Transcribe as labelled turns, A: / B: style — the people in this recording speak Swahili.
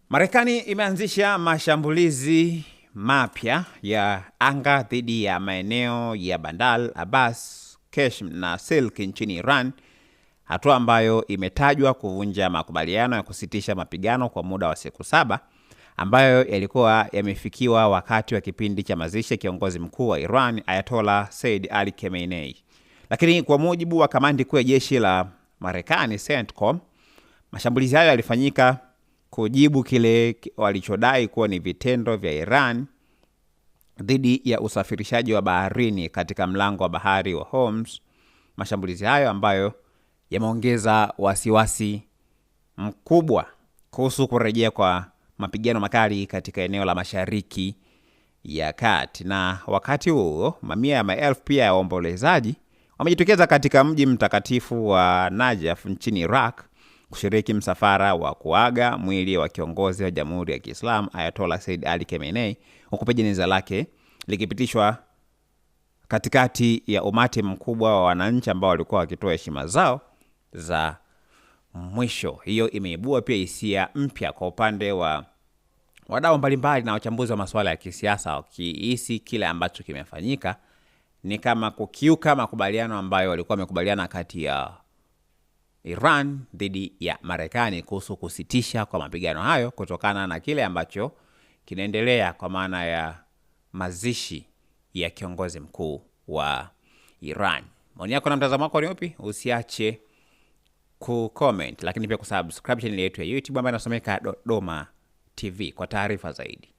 A: Marekani imeanzisha mashambulizi mapya ya anga dhidi ya maeneo ya Bandar Abbas, Qeshm na Silk nchini Iran, hatua ambayo imetajwa kuvunja makubaliano ya kusitisha mapigano kwa muda wa siku 7 ambayo yalikuwa yamefikiwa wakati wa kipindi cha mazishi ya kiongozi mkuu wa Iran Ayatollah Said Ali Khamenei. Lakini kwa mujibu wa kamandi kuu ya jeshi la Marekani CENTCOM, mashambulizi hayo yalifanyika kujibu kile walichodai kuwa ni vitendo vya Iran dhidi ya usafirishaji wa baharini katika mlango wa bahari wa Hormuz. Mashambulizi hayo ambayo yameongeza wasiwasi mkubwa kuhusu kurejea kwa mapigano makali katika eneo la Mashariki ya Kati. Na wakati huo, mamia ya maelfu pia ya waombolezaji wamejitokeza katika mji mtakatifu wa Najaf nchini Iraq kushiriki msafara wa kuaga mwili wa kiongozi wa Jamhuri ya Kiislamu Ayatollah Said Ali Khamenei, huku jeneza lake likipitishwa katikati ya umati mkubwa wa wananchi ambao walikuwa wakitoa heshima zao za mwisho. Hiyo imeibua pia hisia mpya kwa upande wa wadau mbalimbali na wachambuzi wa masuala ya kisiasa, wakihisi kile ambacho kimefanyika ni kama kukiuka makubaliano ambayo walikuwa wamekubaliana kati ya Iran dhidi ya Marekani kuhusu kusitisha kwa mapigano hayo kutokana na kile ambacho kinaendelea kwa maana ya mazishi ya kiongozi mkuu wa Iran. Maoni yako na mtazamo wako ni upi? Usiache kucomment, lakini pia kusubscribe channel yetu ya YouTube ambayo inasomeka Dodoma TV kwa taarifa zaidi.